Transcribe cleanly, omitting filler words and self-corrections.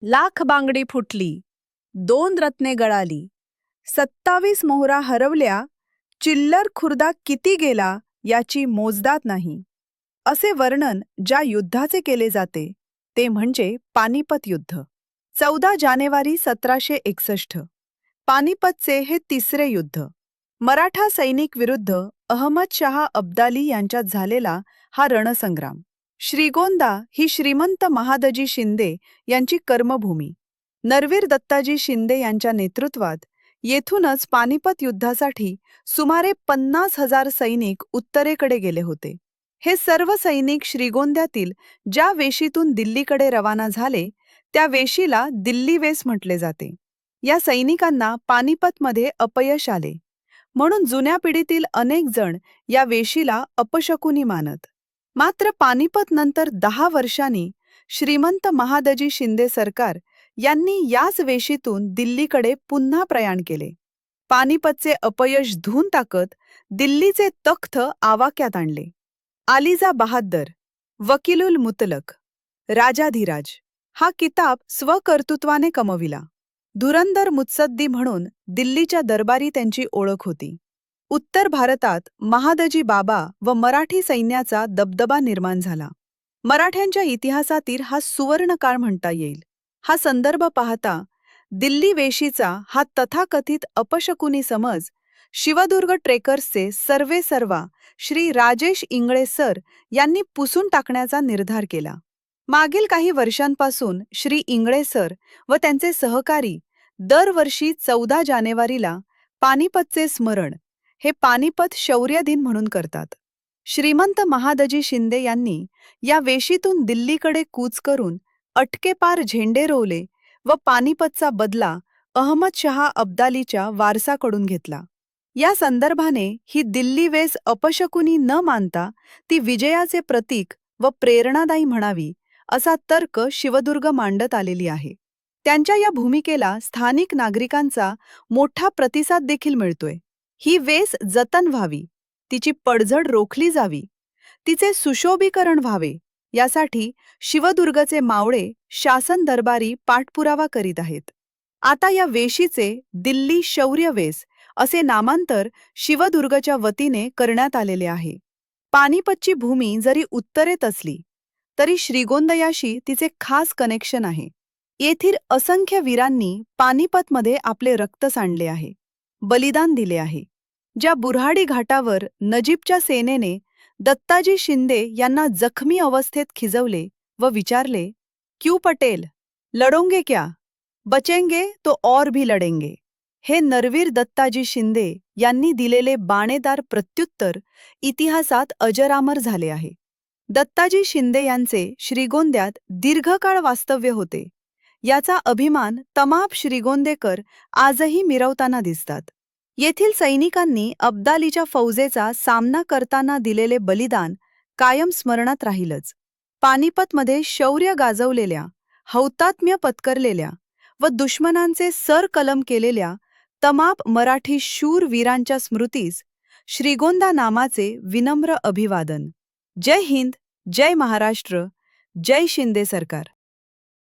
लाख बांगडी फुटली, 2 रत्ने गळाली, 27 मोहरा हरवल्या, चिल्लर खुर्दा किती गेला याची मोजदाद नाही. असे वर्णन ज्या युद्धाचे केले जाते ते म्हणजे पानिपत युद्ध. 14 जानेवारी 1761. पानिपतचे हे तिसरे युद्ध. मराठा सैनिक विरुद्ध अहमद शहा अब्दाली यांच्यात झालेला हा रणसंग्राम. श्रीगोंदा ही श्रीमंत महादजी शिंदे यांची कर्मभूमी. नरवीर दत्ताजी शिंदे यांच्या नेतृत्वात येथूनच पानिपत युद्धासाठी सुमारे 50,000 सैनिक उत्तरेकडे गेले होते. हे सर्व सैनिक श्रीगोंद्यातील ज्या वेशीतून दिल्लीकडे रवाना झाले त्या वेशीला दिल्ली वेस म्हटले जाते. या सैनिकांना पानिपतमध्ये अपयश आले म्हणून जुन्या पिढीतील अनेक जण या वेशीला अपशकुनी मानत. मात्र पानिपत नंतर 10 वर्षांनी श्रीमंत महादजी शिंदे सरकार यांनी याच वेशीतून दिल्लीकडे पुन्हा प्रयाण केले. पानिपतचे अपयश धुवून टाकत दिल्लीचे तख्त आवाक्यात आणले. आलिजा बहाद्दर, वकीलुल मुतलक, राजाधिराज हा किताब स्वकर्तृत्वाने कमविला. धुरंधर मुत्सद्दी म्हणून दिल्लीच्या दरबारी त्यांची ओळख होती. उत्तर भारतात महादजी बाबा व मराठी सैन्याचा दबदबा निर्माण झाला. मराठ्यांच्या इतिहासातील हा सुवर्णकाळ म्हणता येईल. हा संदर्भ पाहता दिल्ली वेशीचा हा तथाकथित अपशकुनी समज शिवदुर्ग ट्रेकर्सचे सर्वेसर्वा श्री राजेश इंगळे सर यांनी पुसून टाकण्याचा निर्धार केला. मागील काही वर्षांपासून श्री इंगळे सर व त्यांचे सहकारी दरवर्षी 14 जानेवारीला पानिपतचे स्मरण हे पानिपत शौर्य दिन म्हणून करतात. श्रीमंत महादजी शिंदे यांनी या वेशीतून दिल्लीकडे कूच करून अटकेपार झेंडे रोवले व पानिपतचा बदला अहमद शहा अब्दालीच्या वारसाकडून घेतला. या संदर्भाने ही दिल्ली वेस अपशकुनी न मानता ती विजयाचे प्रतीक व प्रेरणादायी म्हणावी असा तर्क शिवदुर्ग मांडत आलेली आहे. त्यांच्या या भूमिकेला स्थानिक नागरिकांचा मोठा प्रतिसाद देखील मिळतोय. ही वेस जतन व्हावी, तिची पडझड रोखली जावी, तिचे सुशोभीकरण व्हावे यासाठी शिवदुर्गचे मावळे शासन दरबारी पाठपुरावा करीत आहेत. आता या वेशीचे दिल्ली शौर्य वेस असे नामांतर शिवदुर्गच्या वतीने करण्यात आलेले आहे. पानिपतची भूमी जरी उत्तरेत असली तरी श्रीगोंदयाशी तिचे खास कनेक्शन आहे. येथील असंख्य वीरांनी पानिपतमध्ये आपले रक्त सांडले आहे, बलिदान दिले आहे. ज्या बुऱ्हाडी घाटावर नजीबच्या सेनेने दत्ताजी शिंदे यांना जखमी अवस्थेत खिजवले व विचारले, क्यू पटेल, लढोंगे क्या? बचेंगे तो और भी लढेंगे. हे नरवीर दत्ताजी शिंदे यांनी दिलेले बाणेदार प्रत्युत्तर इतिहासात अजरामर झाले आहे. दत्ताजी शिंदे यांचे श्रीगोंद्यात दीर्घकाळ वास्तव्य होते याचा अभिमान तमाप श्रीगोंदेकर आजही मिरवताना दिसतात. येथील सैनिकांनी अब्दालीच्या फौजेचा सामना करताना दिलेले बलिदान कायम स्मरणात राहीलच. पानिपतमध्ये शौर्य गाजवलेल्या, हौतात्म्य पत्करलेल्या व दुश्मनांचे सर कलम केलेल्या तमाप मराठी शूर वीरांच्या स्मृतीस श्रीगोंदा नामाचे विनम्र अभिवादन. जय हिंद, जय महाराष्ट्र, जय शिंदे सरकार.